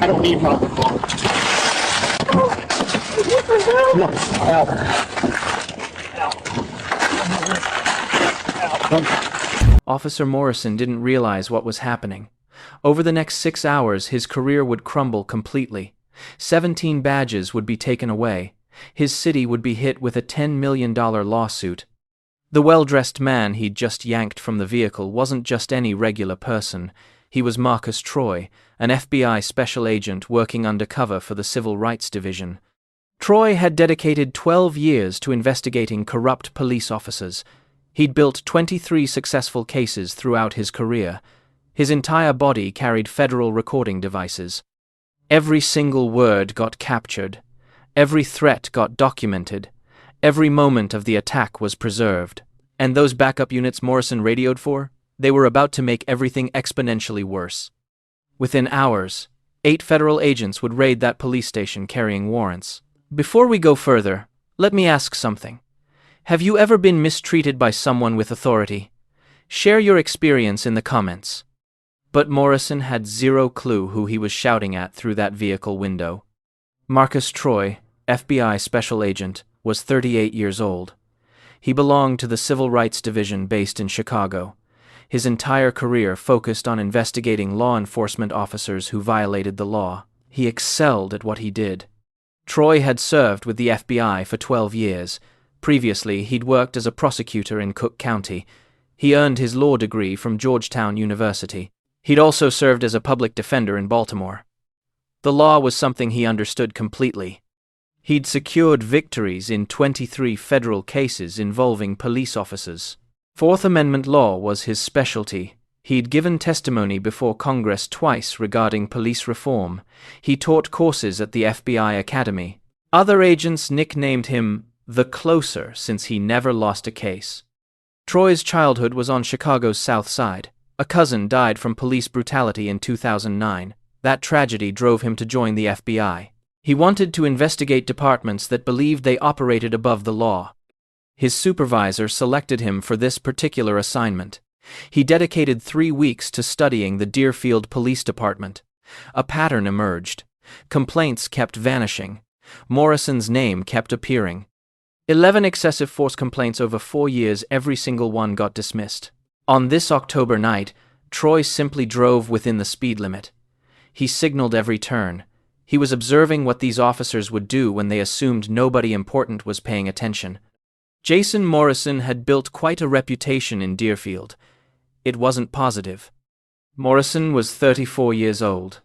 I don't need my phone. No, help. Officer Morrison didn't realize what was happening. Over the next 6 hours, his career would crumble completely. 17 badges would be taken away. His city would be hit with a $10 million lawsuit. The well-dressed man he'd just yanked from the vehicle wasn't just any regular person. He was Marcus Troy, an FBI special agent working undercover for the Civil Rights Division. Troy had dedicated 12 years to investigating corrupt police officers. He'd built 23 successful cases throughout his career. His entire body carried federal recording devices. Every single word got captured. Every threat got documented. Every moment of the attack was preserved. And those backup units Morrison radioed for? They were about to make everything exponentially worse. Within hours, 8 federal agents would raid that police station carrying warrants. Before we go further, let me ask something. Have you ever been mistreated by someone with authority? Share your experience in the comments. But Morrison had zero clue who he was shouting at through that vehicle window. Marcus Troy, FBI special agent, was 38 years old. He belonged to the Civil Rights Division based in Chicago. His entire career focused on investigating law enforcement officers who violated the law. He excelled at what he did. Troy had served with the FBI for 12 years. Previously, he'd worked as a prosecutor in Cook County. He earned his law degree from Georgetown University. He'd also served as a public defender in Baltimore. The law was something he understood completely. He'd secured victories in 23 federal cases involving police officers. Fourth Amendment law was his specialty. He'd given testimony before Congress twice regarding police reform. He taught courses at the FBI Academy. Other agents nicknamed him the Closer since he never lost a case. Troy's childhood was on Chicago's South Side. A cousin died from police brutality in 2009. That tragedy drove him to join the FBI. He wanted to investigate departments that believed they operated above the law. His supervisor selected him for this particular assignment. He dedicated 3 weeks to studying the Deerfield Police Department. A pattern emerged. Complaints kept vanishing. Morrison's name kept appearing. 11 excessive force complaints over 4 years, every single one got dismissed. On this October night, Troy simply drove within the speed limit. He signaled every turn. He was observing what these officers would do when they assumed nobody important was paying attention. Jason Morrison had built quite a reputation in Deerfield. It wasn't positive. Morrison was 34 years old.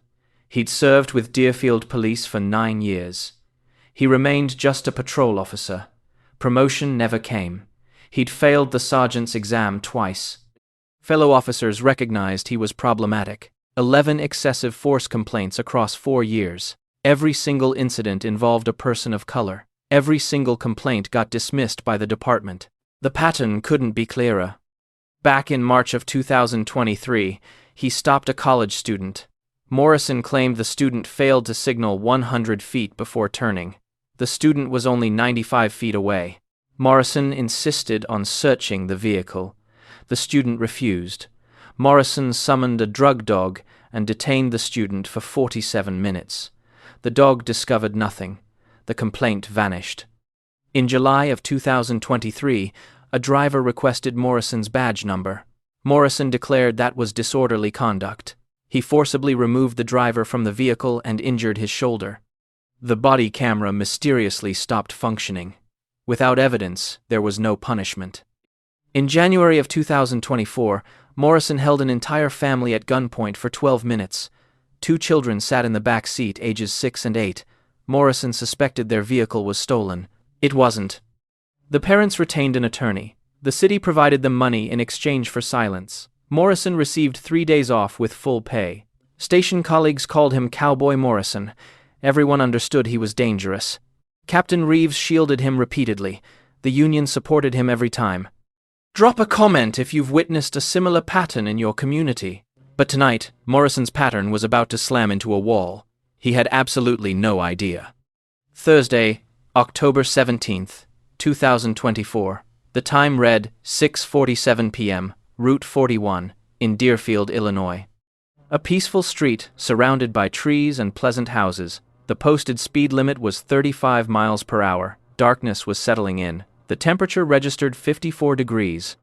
He'd served with Deerfield Police for 9 years. He remained just a patrol officer. Promotion never came. He'd failed the sergeant's exam twice. Fellow officers recognized he was problematic. 11 excessive force complaints across 4 years. Every single incident involved a person of color. Every single complaint got dismissed by the department. The pattern couldn't be clearer. Back in March of 2023, he stopped a college student. Morrison claimed the student failed to signal 100 feet before turning. The student was only 95 feet away. Morrison insisted on searching the vehicle. The student refused. Morrison summoned a drug dog and detained the student for 47 minutes. The dog discovered nothing. The complaint vanished. In July of 2023, a driver requested Morrison's badge number. Morrison declared that was disorderly conduct. He forcibly removed the driver from the vehicle and injured his shoulder. The body camera mysteriously stopped functioning. Without evidence, there was no punishment. In January of 2024, Morrison held an entire family at gunpoint for 12 minutes. 2 children sat in the back seat, ages 6 and 8. Morrison suspected their vehicle was stolen. It wasn't. The parents retained an attorney. The city provided them money in exchange for silence. Morrison received 3 days off with full pay. Station colleagues called him Cowboy Morrison. Everyone understood he was dangerous. Captain Reeves shielded him repeatedly. The union supported him every time. Drop a comment if you've witnessed a similar pattern in your community. But tonight, Morrison's pattern was about to slam into a wall. He had absolutely no idea. Thursday, October 17th, 2024. The time read 6:47 p.m., Route 41, in Deerfield, Illinois. A peaceful street, surrounded by trees and pleasant houses. The posted speed limit was 35 miles per hour. Darkness was settling in. The temperature registered 54 degrees.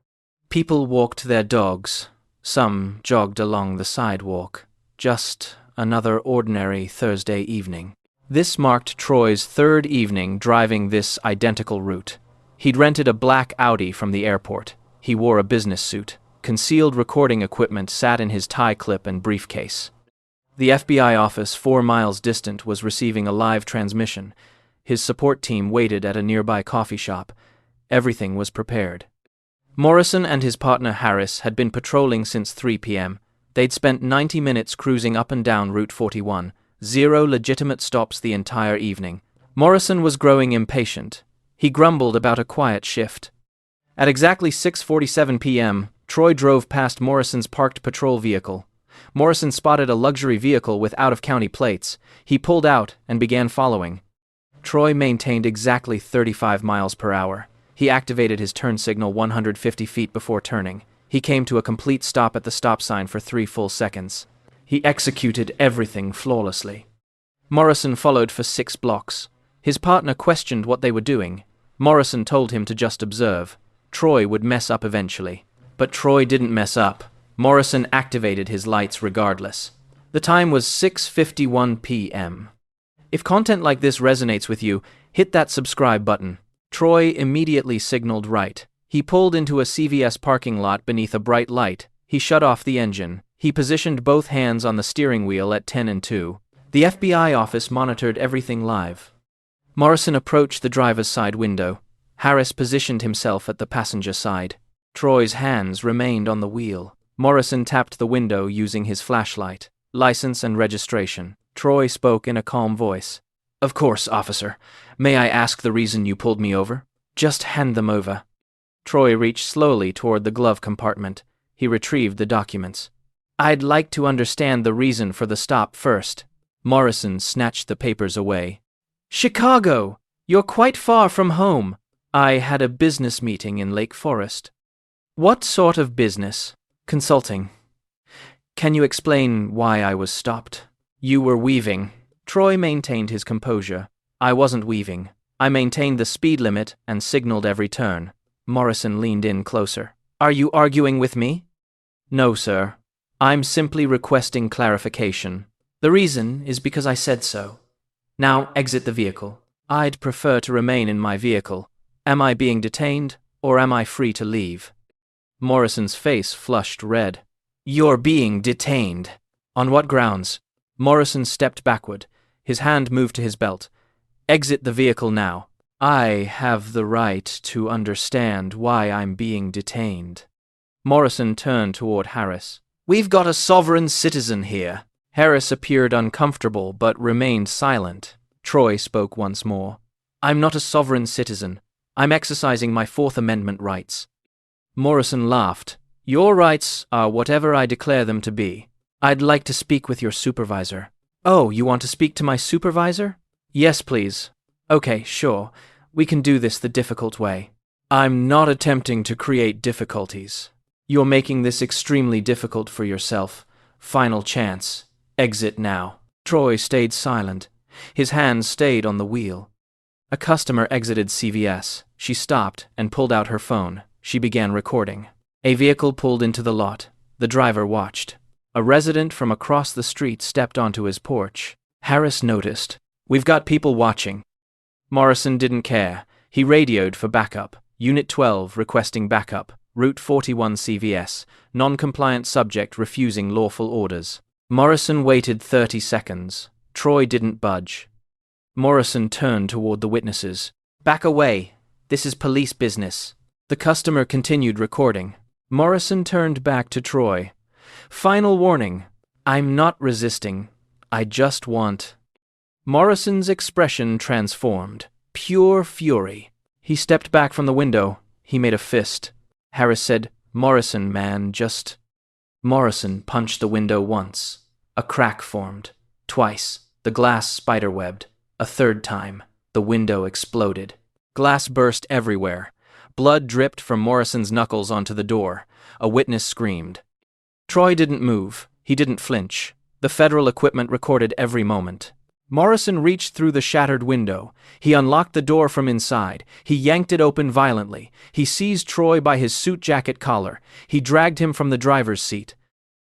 People walked their dogs. Some jogged along the sidewalk. Just another ordinary Thursday evening. This marked Troy's third evening driving this identical route. He'd rented a black Audi from the airport. He wore a business suit. Concealed recording equipment sat in his tie clip and briefcase. The FBI office 4 miles distant was receiving a live transmission. His support team waited at a nearby coffee shop. Everything was prepared. Morrison and his partner Harris had been patrolling since 3 p.m. They'd spent 90 minutes cruising up and down Route 41, 0 legitimate stops the entire evening. Morrison was growing impatient. He grumbled about a quiet shift. At exactly 6:47 p.m., Troy drove past Morrison's parked patrol vehicle. Morrison spotted a luxury vehicle with out-of-county plates. He pulled out and began following. Troy maintained exactly 35 miles per hour. He activated his turn signal 150 feet before turning. He came to a complete stop at the stop sign for 3 full seconds. He executed everything flawlessly. Morrison followed for 6 blocks. His partner questioned what they were doing. Morrison told him to just observe. Troy would mess up eventually. But Troy didn't mess up. Morrison activated his lights regardless. The time was 6:51 p.m. If content like this resonates with you, hit that subscribe button. Troy immediately signaled right. He pulled into a CVS parking lot beneath a bright light. He shut off the engine. He positioned both hands on the steering wheel at 10 and 2. The FBI office monitored everything live. Morrison approached the driver's side window. Harris positioned himself at the passenger side. Troy's hands remained on the wheel. Morrison tapped the window using his flashlight. License and registration. Troy spoke in a calm voice. "Of course, officer. May I ask the reason you pulled me over?" "Just hand them over." Troy reached slowly toward the glove compartment. He retrieved the documents. "I'd like to understand the reason for the stop first." Morrison snatched the papers away. "Chicago! You're quite far from home." "I had a business meeting in Lake Forest." "What sort of business?" "Consulting." "Can you explain why I was stopped?" "You were weaving." Troy maintained his composure. "I wasn't weaving. I maintained the speed limit and signaled every turn." Morrison leaned in closer. "Are you arguing with me?" "No, sir. I'm simply requesting clarification. The reason is because I said so. Now exit the vehicle." "I'd prefer to remain in my vehicle. Am I being detained, or am I free to leave?" Morrison's face flushed red. "You're being detained." "On what grounds?" Morrison stepped backward. His hand moved to his belt. "Exit the vehicle now." "I have the right to understand why I'm being detained." Morrison turned toward Harris. "We've got a sovereign citizen here." Harris appeared uncomfortable but remained silent. Troy spoke once more. "I'm not a sovereign citizen. I'm exercising my Fourth Amendment rights." Morrison laughed. "Your rights are whatever I declare them to be. I'd like to speak with your supervisor." "Oh, you want to speak to my supervisor?" "Yes, please." "Okay, sure. We can do this the difficult way." "I'm not attempting to create difficulties. You're making this extremely difficult for yourself. Final chance. Exit now." Troy stayed silent. His hands stayed on the wheel. A customer exited CVS. She stopped and pulled out her phone. She began recording. A vehicle pulled into the lot. The driver watched. A resident from across the street stepped onto his porch. Harris noticed. "We've got people watching." Morrison didn't care. He radioed for backup. Unit 12 requesting backup. Route 41 CVS. Non-compliant subject refusing lawful orders. Morrison waited 30 seconds. Troy didn't budge. Morrison turned toward the witnesses. "Back away. This is police business." The customer continued recording. Morrison turned back to Troy. "Final warning. I'm not resisting. I just want..." Morrison's expression transformed. Pure fury. He stepped back from the window. He made a fist. Harris said, "Morrison, man, just..." Morrison punched the window once. A crack formed. Twice. The glass spiderwebbed. A third time. The window exploded. Glass burst everywhere. Blood dripped from Morrison's knuckles onto the door. A witness screamed. Troy didn't move. He didn't flinch. The federal equipment recorded every moment. Morrison reached through the shattered window. He unlocked the door from inside. He yanked it open violently. He seized Troy by his suit jacket collar. He dragged him from the driver's seat.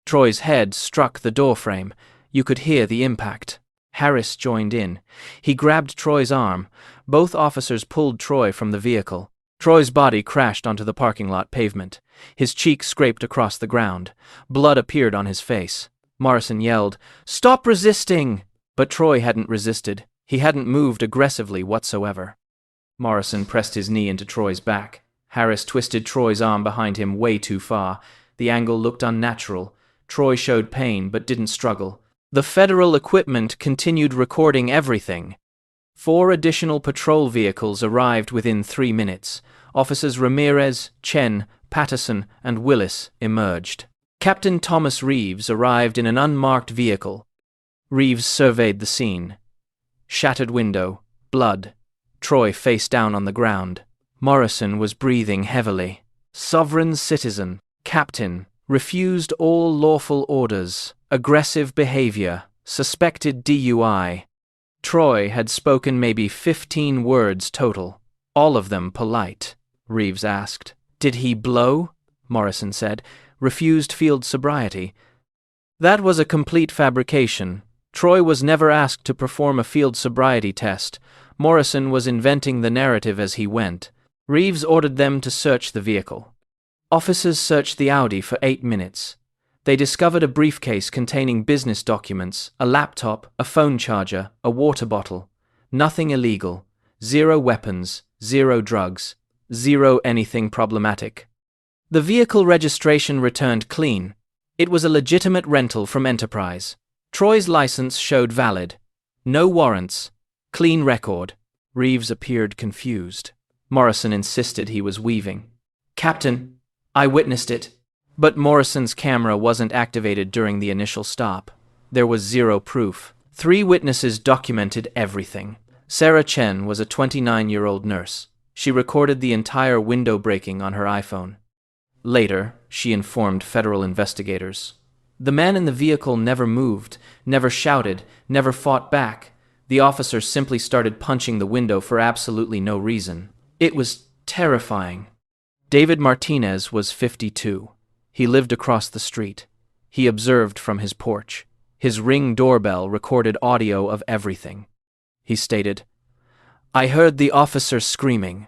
Troy's head struck the doorframe. You could hear the impact. Harris joined in. He grabbed Troy's arm. Both officers pulled Troy from the vehicle. Troy's body crashed onto the parking lot pavement. His cheek scraped across the ground. Blood appeared on his face. Morrison yelled, "Stop resisting!" But Troy hadn't resisted. He hadn't moved aggressively whatsoever. Morrison pressed his knee into Troy's back. Harris twisted Troy's arm behind him way too far. The angle looked unnatural. Troy showed pain but didn't struggle. The federal equipment continued recording everything. 4 additional patrol vehicles arrived within 3 minutes. Officers Ramirez, Chen, Patterson, and Willis emerged. Captain Thomas Reeves arrived in an unmarked vehicle. Reeves surveyed the scene. Shattered window, blood. Troy face down on the ground. Morrison was breathing heavily. Sovereign citizen, captain, refused all lawful orders, aggressive behavior, suspected DUI. Troy had spoken maybe 15 words total, all of them polite. Reeves asked. Did he blow? Morrison said. Refused field sobriety. That was a complete fabrication. Troy was never asked to perform a field sobriety test. Morrison was inventing the narrative as he went. Reeves ordered them to search the vehicle. Officers searched the Audi for 8 minutes. They discovered a briefcase containing business documents, a laptop, a phone charger, a water bottle. Nothing illegal. 0 weapons, 0 drugs, 0 anything problematic. The vehicle registration returned clean. It was a legitimate rental from Enterprise. Troy's license showed valid. No warrants. Clean record. Reeves appeared confused. Morrison insisted he was weaving. Captain, I witnessed it. But Morrison's camera wasn't activated during the initial stop. There was 0 proof. 3 witnesses documented everything. Sarah Chen was a 29-year-old nurse. She recorded the entire window breaking on her iPhone. Later, she informed federal investigators. The man in the vehicle never moved, never shouted, never fought back. The officer simply started punching the window for absolutely no reason. It was terrifying. David Martinez was 52. He lived across the street. He observed from his porch. His Ring doorbell recorded audio of everything. He stated, I heard the officer screaming.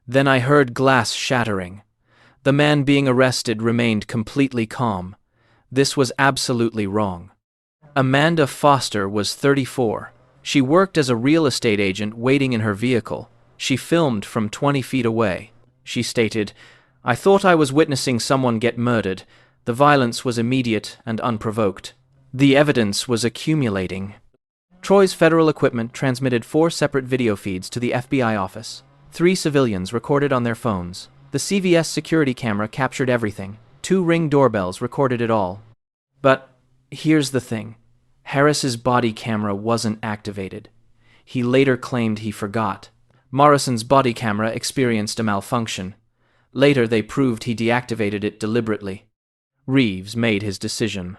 Then I heard glass shattering. The man being arrested remained completely calm. This was absolutely wrong. Amanda Foster was 34. She worked as a real estate agent waiting in her vehicle. She filmed from 20 feet away. She stated, I thought I was witnessing someone get murdered. The violence was immediate and unprovoked. The evidence was accumulating. Troy's federal equipment transmitted 4 separate video feeds to the FBI office. 3 civilians recorded on their phones. The CVS security camera captured everything. 2 Ring doorbells recorded it all. But here's the thing. Harris's body camera wasn't activated. He later claimed he forgot. Morrison's body camera experienced a malfunction. Later they proved he deactivated it deliberately. Reeves made his decision.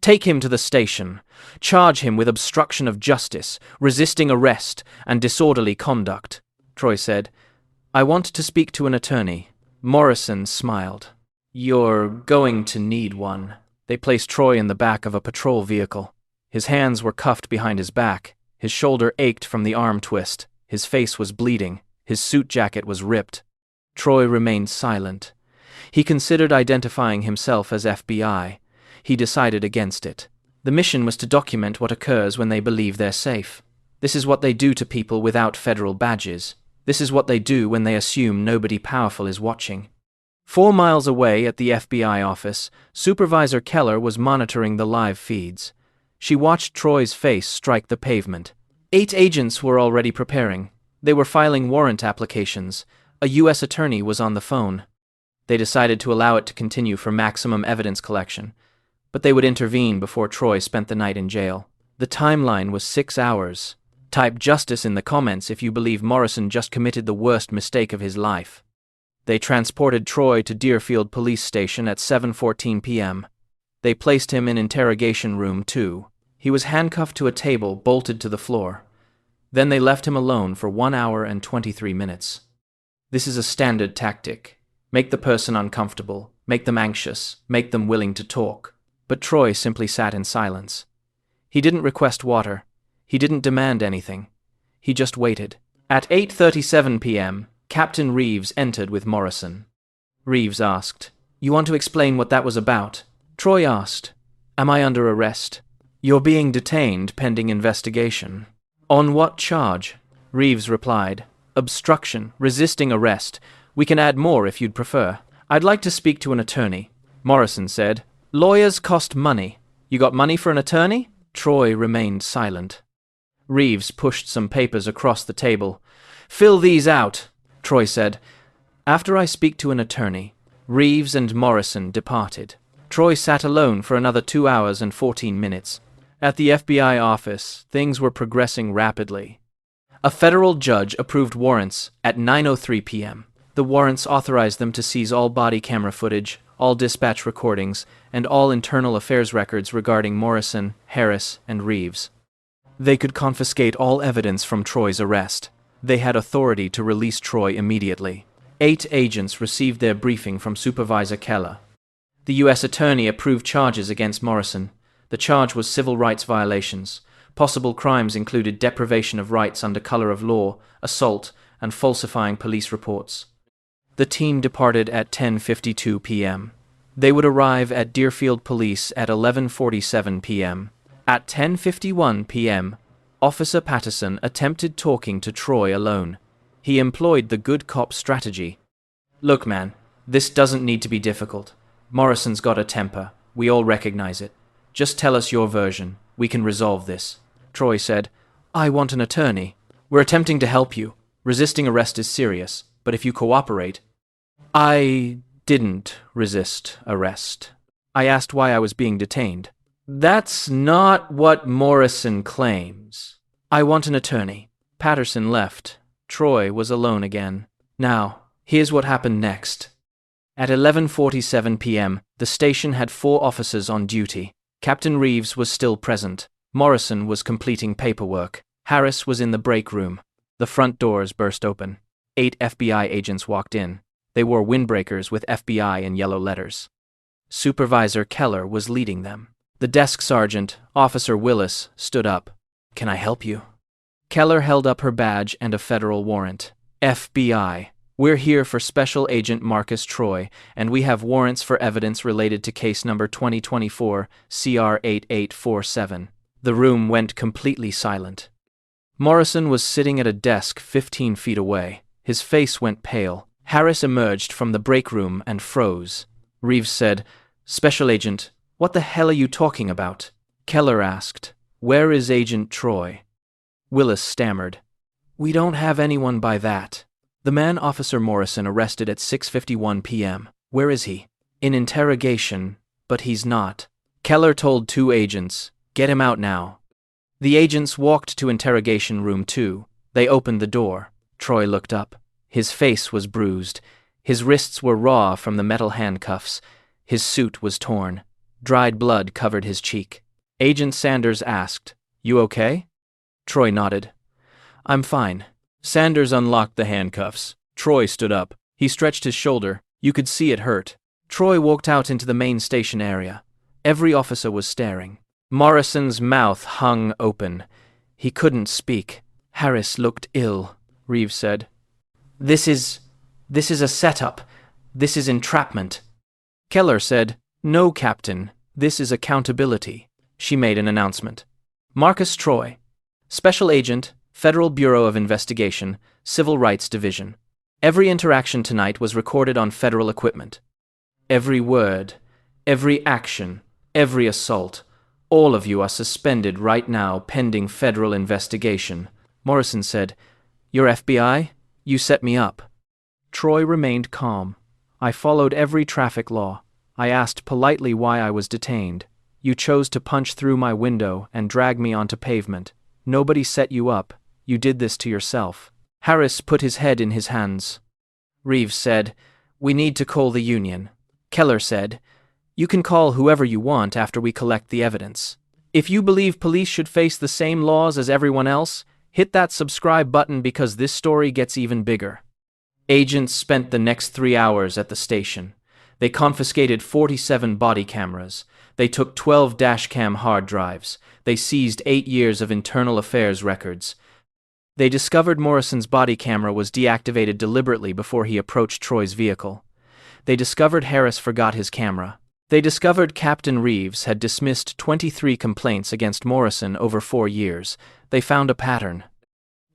Take him to the station. Charge him with obstruction of justice, resisting arrest, and disorderly conduct. Troy said, I want to speak to an attorney. Morrison smiled. You're going to need one. They placed Troy in the back of a patrol vehicle. His hands were cuffed behind his back. His shoulder ached from the arm twist. His face was bleeding. His suit jacket was ripped. Troy remained silent. He considered identifying himself as FBI. He decided against it. The mission was to document what occurs when they believe they're safe. This is what they do to people without federal badges. This is what they do when they assume nobody powerful is watching. 4 miles away at the FBI office, Supervisor Keller was monitoring the live feeds. She watched Troy's face strike the pavement. 8 agents were already preparing. They were filing warrant applications. A U.S. attorney was on the phone. They decided to allow it to continue for maximum evidence collection, but they would intervene before Troy spent the night in jail. The timeline was 6 hours. Type justice in the comments if you believe Morrison just committed the worst mistake of his life. They transported Troy to Deerfield Police Station at 7:14 p.m. They placed him in interrogation room 2. He was handcuffed to a table bolted to the floor. Then they left him alone for 1 hour and 23 minutes. This is a standard tactic. Make the person uncomfortable, make them anxious, make them willing to talk. But Troy simply sat in silence. He didn't request water. He didn't demand anything. He just waited. At 8:37 p.m., Captain Reeves entered with Morrison. Reeves asked, "You want to explain what that was about?" Troy asked, "Am I under arrest?" "You're being detained pending investigation." "On what charge?" Reeves replied, "Obstruction, resisting arrest. We can add more if you'd prefer." "I'd like to speak to an attorney." Morrison said, "Lawyers cost money. You got money for an attorney?" Troy remained silent. Reeves pushed some papers across the table. "Fill these out," Troy said. "After I speak to an attorney." Reeves and Morrison departed. Troy sat alone for another 2 hours and 14 minutes. At the FBI office, things were progressing rapidly. A federal judge approved warrants at 9:03 p.m. The warrants authorized them to seize all body camera footage, all dispatch recordings, and all internal affairs records regarding Morrison, Harris, and Reeves. They could confiscate all evidence from Troy's arrest. They had authority to release Troy immediately. 8 agents received their briefing from Supervisor Keller. The U.S. Attorney approved charges against Morrison. The charge was civil rights violations. Possible crimes included deprivation of rights under color of law, assault, and falsifying police reports. The team departed at 10:52 p.m. They would arrive at Deerfield Police at 11:47 p.m. At 10:51 p.m., Officer Patterson attempted talking to Troy alone. He employed the good cop strategy. "Look, man, this doesn't need to be difficult. Morrison's got a temper. We all recognize it. Just tell us your version. We can resolve this." Troy said, "I want an attorney. We're attempting to help you. Resisting arrest is serious, but if you cooperate..." "I didn't resist arrest. I asked why I was being detained." "That's not what Morrison claims." "I want an attorney." Patterson left. Troy was alone again. Now, here's what happened next. At 11:47 p.m., the station had 4 officers on duty. Captain Reeves was still present. Morrison was completing paperwork. Harris was in the break room. The front doors burst open. 8 FBI agents walked in. They wore windbreakers with FBI in yellow letters. Supervisor Keller was leading them. The desk sergeant, Officer Willis, stood up. "Can I help you?" Keller held up her badge and a federal warrant. "FBI. We're here for Special Agent Marcus Troy, and we have warrants for evidence related to case number 2024 CR 8847. The room went completely silent. Morrison was sitting at a desk 15 feet away. His face went pale. Harris emerged from the break room and froze. Reeves said, "Special Agent, what the hell are you talking about?" Keller asked, "Where is Agent Troy?" Willis stammered, "We don't have anyone by that." "The man Officer Morrison arrested at 6:51 p.m. Where is he?" "In interrogation, but he's not." Keller told 2 agents, "Get him out now." The agents walked to interrogation room 2. They opened the door. Troy looked up. His face was bruised. His wrists were raw from the metal handcuffs. His suit was torn. Dried blood covered his cheek. Agent Sanders asked, "You okay?" Troy nodded. "I'm fine." Sanders unlocked the handcuffs. Troy stood up. He stretched his shoulder. You could see it hurt. Troy walked out into the main station area. Every officer was staring. Morrison's mouth hung open. He couldn't speak. "Harris looked ill," Reeves said. This is a setup. This is entrapment." Keller said, "No, Captain. This is accountability." She made an announcement. "Marcus Troy, Special Agent, Federal Bureau of Investigation, Civil Rights Division. Every interaction tonight was recorded on federal equipment. Every word, every action, every assault. All of you are suspended right now pending federal investigation." Morrison said, "You're FBI? You set me up." Troy remained calm. "I followed every traffic law. I asked politely why I was detained. You chose to punch through my window and drag me onto pavement. Nobody set you up. You did this to yourself." Harris put his head in his hands. Reeves said, "We need to call the union." Keller said, You can call whoever you want after we collect the evidence. If you believe police should face the same laws as everyone else, hit that subscribe button because this story gets even bigger. Agents spent the next 3 hours at the station. They confiscated 47 body cameras. They took 12 dashcam hard drives. They seized 8 years of internal affairs records. They discovered Morrison's body camera was deactivated deliberately before he approached Troy's vehicle. They discovered Harris forgot his camera. They discovered Captain Reeves had dismissed 23 complaints against Morrison over 4 years. They found a pattern.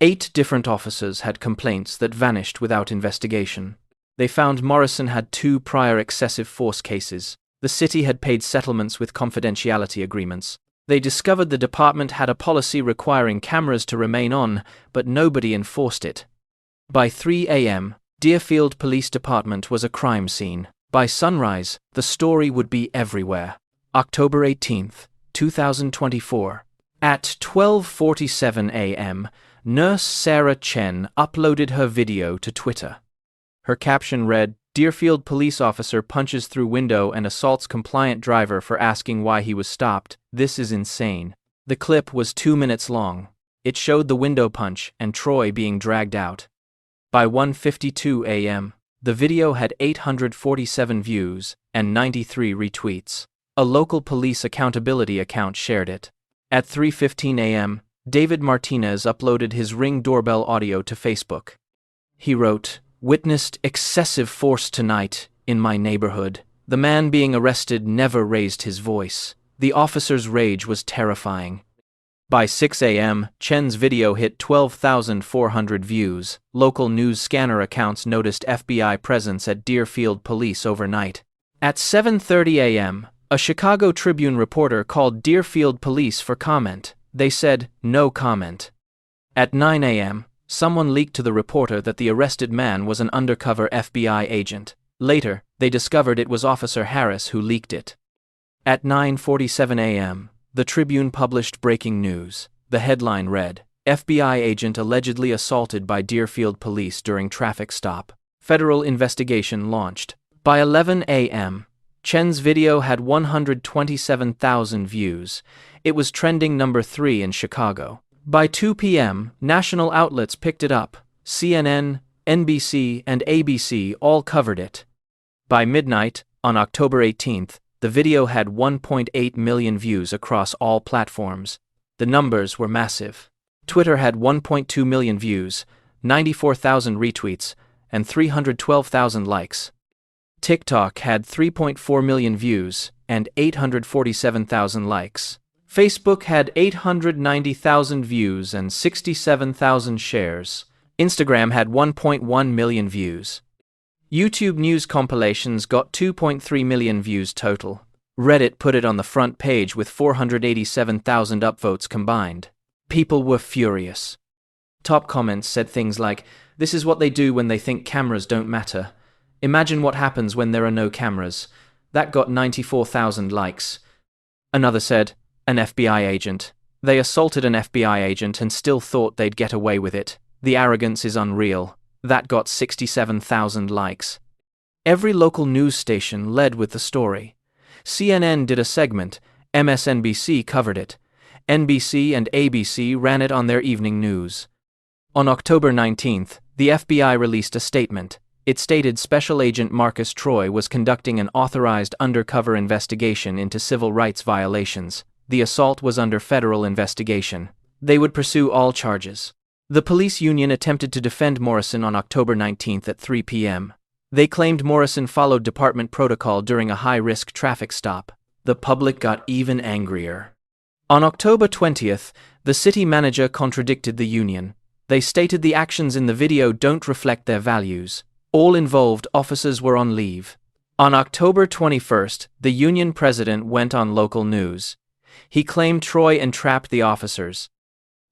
8 different officers had complaints that vanished without investigation. They found Morrison had 2 prior excessive force cases. The city had paid settlements with confidentiality agreements. They discovered the department had a policy requiring cameras to remain on, but nobody enforced it. By 3 a.m., Deerfield Police Department was a crime scene. By sunrise, the story would be everywhere. October 18, 2024. At 12:47 a.m., Nurse Sarah Chen uploaded her video to Twitter. Her caption read, "Deerfield police officer punches through window and assaults compliant driver for asking why he was stopped. This is insane." The clip was 2 minutes long. It showed the window punch and Troy being dragged out. By 1:52 a.m., the video had 847 views and 93 retweets. A local police accountability account shared it. At 3:15 a.m., David Martinez uploaded his Ring doorbell audio to Facebook. He wrote, "Witnessed excessive force tonight in my neighborhood. The man being arrested never raised his voice. The officer's rage was terrifying." By 6 a.m., Chen's video hit 12,400 views. Local news scanner accounts noticed FBI presence at Deerfield Police overnight. At 7:30 a.m., a Chicago Tribune reporter called Deerfield Police for comment. They said, "No comment." At 9 a.m., someone leaked to the reporter that the arrested man was an undercover FBI agent. Later, they discovered it was Officer Harris who leaked it. At 9:47 a.m., the Tribune published breaking news. The headline read, "FBI agent allegedly assaulted by Deerfield Police during traffic stop. Federal investigation launched." By 11 a.m., Chen's video had 127,000 views. It was trending number 3 in Chicago. By 2 p.m., national outlets picked it up. CNN, NBC, and ABC all covered it. By midnight, on October 18th, the video had 1.8 million views across all platforms. The numbers were massive. Twitter had 1.2 million views, 94,000 retweets, and 312,000 likes. TikTok had 3.4 million views and 847,000 likes. Facebook had 890,000 views and 67,000 shares. Instagram had 1.1 million views. YouTube news compilations got 2.3 million views total. Reddit put it on the front page with 487,000 upvotes combined. People were furious. Top comments said things like, "This is what they do when they think cameras don't matter. Imagine what happens when there are no cameras." That got 94,000 likes. Another said, "An FBI agent. They assaulted an FBI agent and still thought they'd get away with it. The arrogance is unreal." That got 67,000 likes. Every local news station led with the story. CNN did a segment, MSNBC covered it. NBC and ABC ran it on their evening news. On October 19th, the FBI released a statement. It stated Special Agent Marcus Troy was conducting an authorized undercover investigation into civil rights violations. The assault was under federal investigation. They would pursue all charges. The police union attempted to defend Morrison on October 19th at 3 p.m. They claimed Morrison followed department protocol during a high-risk traffic stop. The public got even angrier. On October 20th, the city manager contradicted the union. They stated the actions in the video don't reflect their values. All involved officers were on leave. On October 21st, the union president went on local news. He claimed Troy entrapped the officers.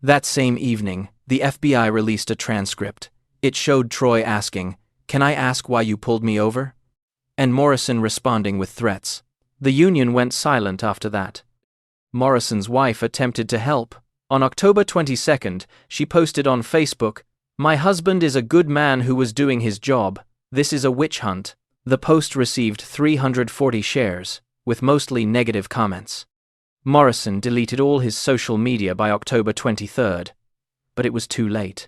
That same evening, the FBI released a transcript. It showed Troy asking, "Can I ask why you pulled me over?" and Morrison responding with threats. The union went silent after that. Morrison's wife attempted to help. On October 22nd, she posted on Facebook, "My husband is a good man who was doing his job. This is a witch hunt." The post received 340 shares. with mostly negative comments. Morrison deleted all his social media by October 23rd, but it was too late.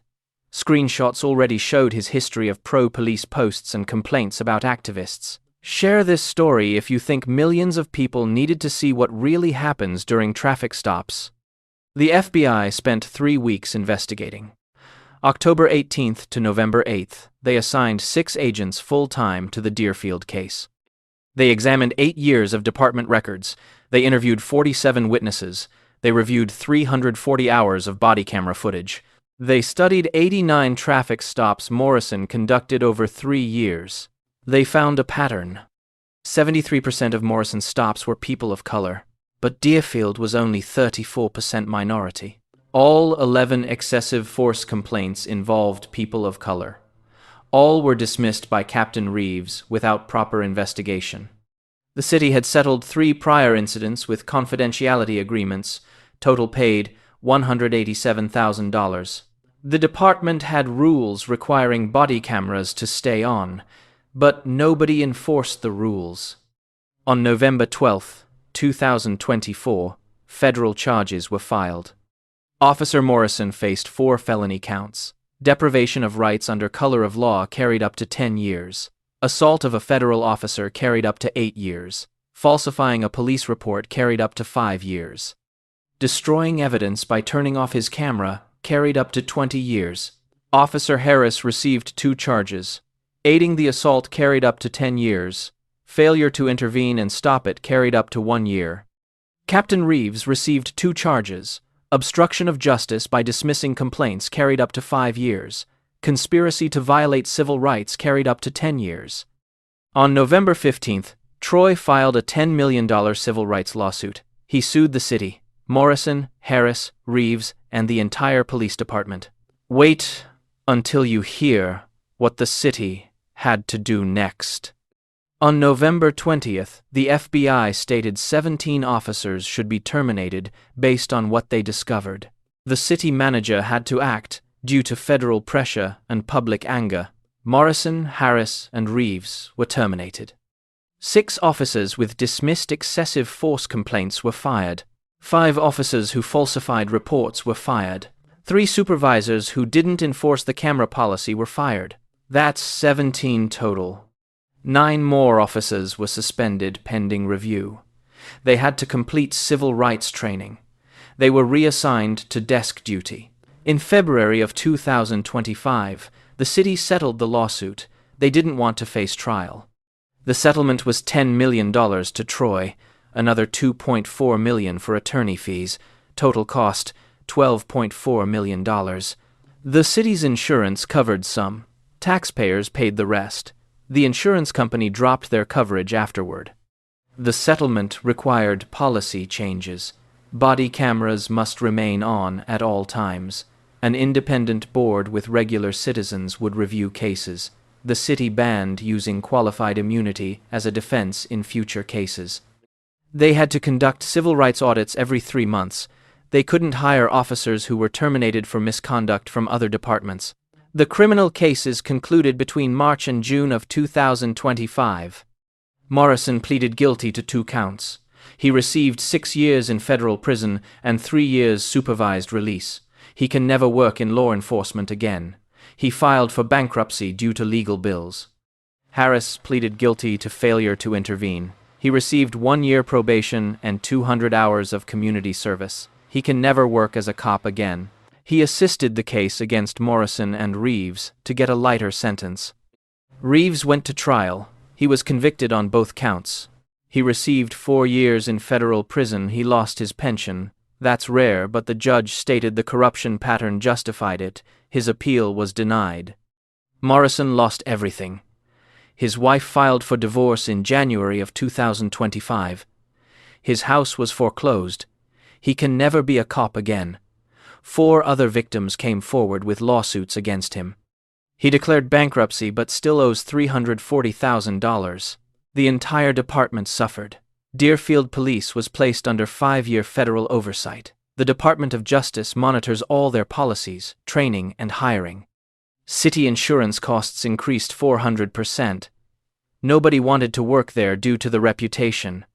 Screenshots already showed his history of pro-police posts and complaints about activists. Share this story if you think millions of people needed to see what really happens during traffic stops. The FBI spent 3 weeks investigating. October 18th to November 8th, they assigned 6 agents full-time to the Deerfield case. They examined 8 years of department records. They interviewed 47 witnesses. They reviewed 340 hours of body camera footage. They studied 89 traffic stops Morrison conducted over 3 years. They found a pattern. 73% of Morrison's stops were people of color, but Deerfield was only 34% minority. All 11 excessive force complaints involved people of color. All were dismissed by Captain Reeves without proper investigation. The city had settled 3 prior incidents with confidentiality agreements, total paid $187,000. The department had rules requiring body cameras to stay on, but nobody enforced the rules. On November 12, 2024, federal charges were filed. Officer Morrison faced 4 felony counts. Deprivation of rights under color of law carried up to 10 years. Assault of a federal officer carried up to 8 years. Falsifying a police report carried up to 5 years. Destroying evidence by turning off his camera carried up to 20 years. Officer Harris received 2 charges. Aiding the assault carried up to 10 years. Failure to intervene and stop it carried up to 1 year. Captain Reeves received 2 charges. Obstruction of justice by dismissing complaints carried up to 5 years. Conspiracy to violate civil rights carried up to 10 years. On November 15th, Troy filed a $10 million civil rights lawsuit. He sued the city, Morrison, Harris, Reeves, and the entire police department. Wait until you hear what the city had to do next. On November 20th, the FBI stated 17 officers should be terminated based on what they discovered. The city manager had to act due to federal pressure and public anger. Morrison, Harris, and Reeves were terminated. 6 officers with dismissed excessive force complaints were fired. 5 officers who falsified reports were fired. 3 supervisors who didn't enforce the camera policy were fired. That's 17 total. 9 more officers were suspended pending review. They had to complete civil rights training. They were reassigned to desk duty. In February of 2025, the city settled the lawsuit. They didn't want to face trial. The settlement was $10 million to Troy, another $2.4 million for attorney fees, total cost $12.4 million. The city's insurance covered some. Taxpayers paid the rest. The insurance company dropped their coverage afterward. The settlement required policy changes. Body cameras must remain on at all times. An independent board with regular citizens would review cases. The city banned using qualified immunity as a defense in future cases. They had to conduct civil rights audits every 3 months. They couldn't hire officers who were terminated for misconduct from other departments. The criminal cases concluded between March and June of 2025. Morrison pleaded guilty to 2 counts. He received 6 years in federal prison and 3 years supervised release. He can never work in law enforcement again. He filed for bankruptcy due to legal bills. Harris pleaded guilty to failure to intervene. He received 1 year probation and 200 hours of community service. He can never work as a cop again. He assisted the case against Morrison and Reeves to get a lighter sentence. Reeves went to trial. He was convicted on both counts. He received 4 years in federal prison. He lost his pension. That's rare, but the judge stated the corruption pattern justified it. His appeal was denied. Morrison lost everything. His wife filed for divorce in January of 2025. His house was foreclosed. He can never be a cop again. 4 other victims came forward with lawsuits against him. He declared bankruptcy but still owes $340,000. The entire department suffered. Deerfield Police was placed under 5-year federal oversight. The Department of Justice monitors all their policies, training, and hiring. City insurance costs increased 400%. Nobody wanted to work there due to the reputation.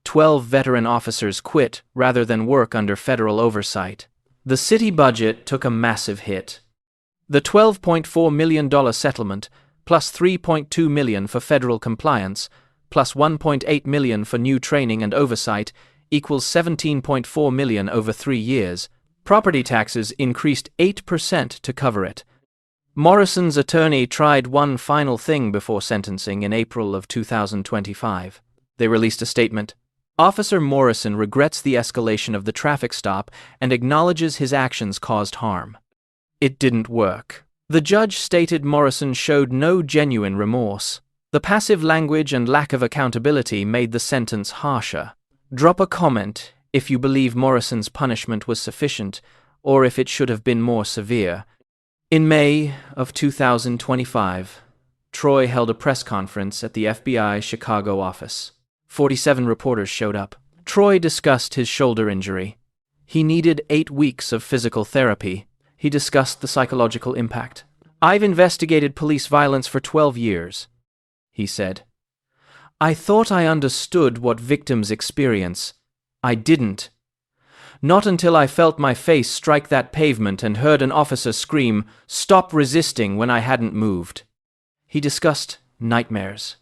12 veteran officers quit rather than work under federal oversight. The city budget took a massive hit. The $12.4 million settlement, plus $3.2 million for federal compliance, plus $1.8 million for new training and oversight, equals $17.4 million over 3 years. Property taxes increased 8% to cover it. Morrison's attorney tried one final thing before sentencing in April of 2025. They released a statement. Officer Morrison regrets the escalation of the traffic stop and acknowledges his actions caused harm. It didn't work. The judge stated Morrison showed no genuine remorse. The passive language and lack of accountability made the sentence harsher. Drop a comment if you believe Morrison's punishment was sufficient or if it should have been more severe. In May of 2025, Troy held a press conference at the FBI Chicago office. 47 reporters showed up. Troy discussed his shoulder injury. He needed 8 weeks of physical therapy. He discussed the psychological impact. "I've investigated police violence for 12 years, he said. I thought I understood what victims experience. I didn't. Not until I felt my face strike that pavement and heard an officer scream, 'Stop resisting,' when I hadn't moved." He discussed nightmares,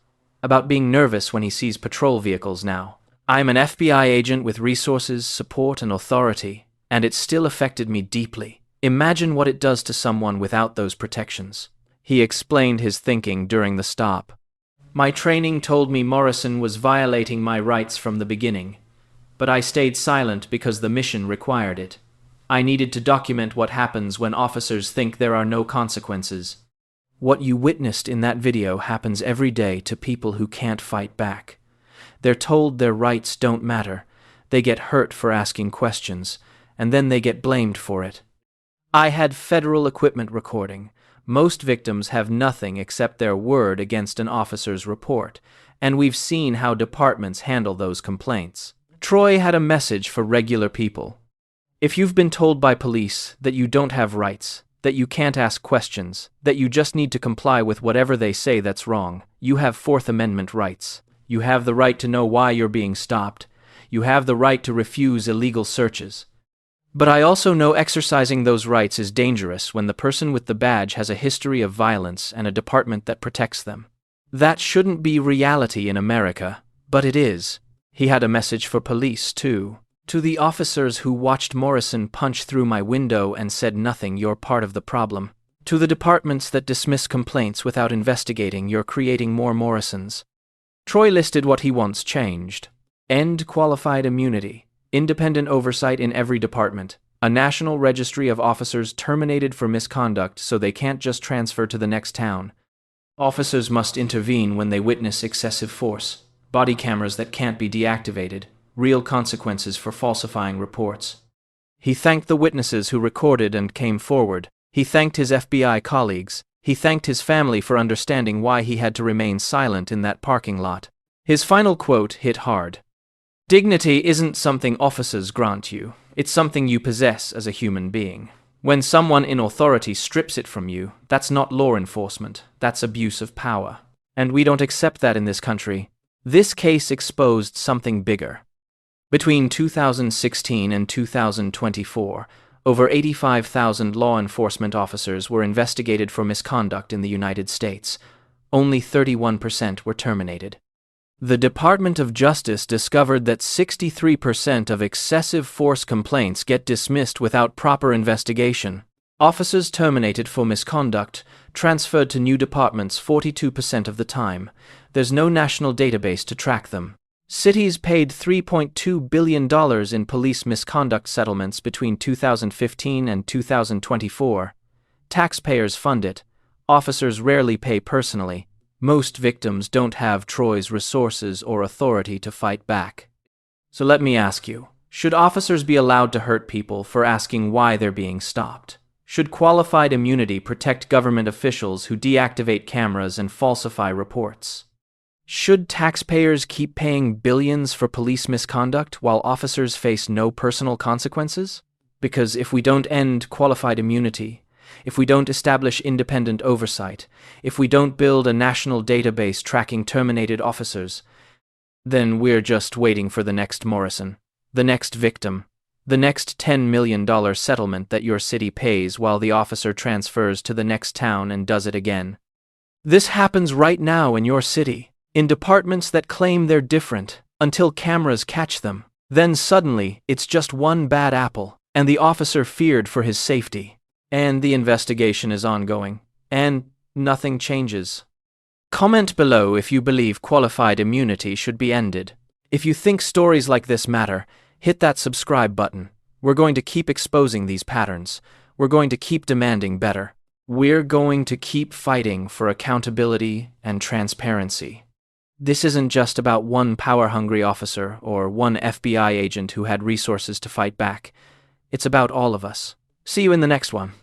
about being nervous when he sees patrol vehicles now. "I'm an FBI agent with resources, support, and authority, and it still affected me deeply. Imagine what it does to someone without those protections." He explained his thinking during the stop. "My training told me Morrison was violating my rights from the beginning, but I stayed silent because the mission required it. I needed to document what happens when officers think there are no consequences. What you witnessed in that video happens every day to people who can't fight back. They're told their rights don't matter, they get hurt for asking questions, and then they get blamed for it. I had federal equipment recording. Most victims have nothing except their word against an officer's report, and we've seen how departments handle those complaints." Troy had a message for regular people. If you've been told by police that you don't have rights, that you can't ask questions, that you just need to comply with whatever they say that's wrong, you have Fourth Amendment rights. You have the right to know why you're being stopped. You have the right to refuse illegal searches. But I also know exercising those rights is dangerous when the person with the badge has a history of violence and a department that protects them. That shouldn't be reality in America, but it is. He had a message for police, too. "To the officers who watched Morrison punch through my window and said nothing, you're part of the problem. To the departments that dismiss complaints without investigating, you're creating more Morrisons." Troy listed what he wants changed. End qualified immunity. Independent oversight in every department. A national registry of officers terminated for misconduct so they can't just transfer to the next town. Officers must intervene when they witness excessive force. Body cameras that can't be deactivated. Real consequences for falsifying reports. He thanked the witnesses who recorded and came forward. He thanked his FBI colleagues. He thanked his family for understanding why he had to remain silent in that parking lot. His final quote hit hard. "Dignity isn't something officers grant you. It's something you possess as a human being. When someone in authority strips it from you, that's not law enforcement. That's abuse of power. And we don't accept that in this country." This case exposed something bigger. Between 2016 and 2024, over 85,000 law enforcement officers were investigated for misconduct in the United States. Only 31% were terminated. The Department of Justice discovered that 63% of excessive force complaints get dismissed without proper investigation. Officers terminated for misconduct transferred to new departments 42% of the time. There's no national database to track them. Cities paid $3.2 billion in police misconduct settlements between 2015 and 2024. Taxpayers fund it. Officers rarely pay personally. Most victims don't have Troy's resources or authority to fight back. So let me ask you, should officers be allowed to hurt people for asking why they're being stopped? Should qualified immunity protect government officials who deactivate cameras and falsify reports? Should taxpayers keep paying billions for police misconduct while officers face no personal consequences? Because if we don't end qualified immunity, if we don't establish independent oversight, if we don't build a national database tracking terminated officers, Then we're just waiting for the next Morrison, the next victim, the next $10 million settlement that your city pays while the officer transfers to the next town and does it again. This happens right now in your city, in departments that claim they're different, until cameras catch them. Then suddenly, it's just one bad apple, and the officer feared for his safety. And the investigation is ongoing, and nothing changes. Comment below if you believe qualified immunity should be ended. If you think stories like this matter, hit that subscribe button. We're going to keep exposing these patterns. We're going to keep demanding better. We're going to keep fighting for accountability and transparency. This isn't just about one power-hungry officer or one FBI agent who had resources to fight back. It's about all of us. See you in the next one.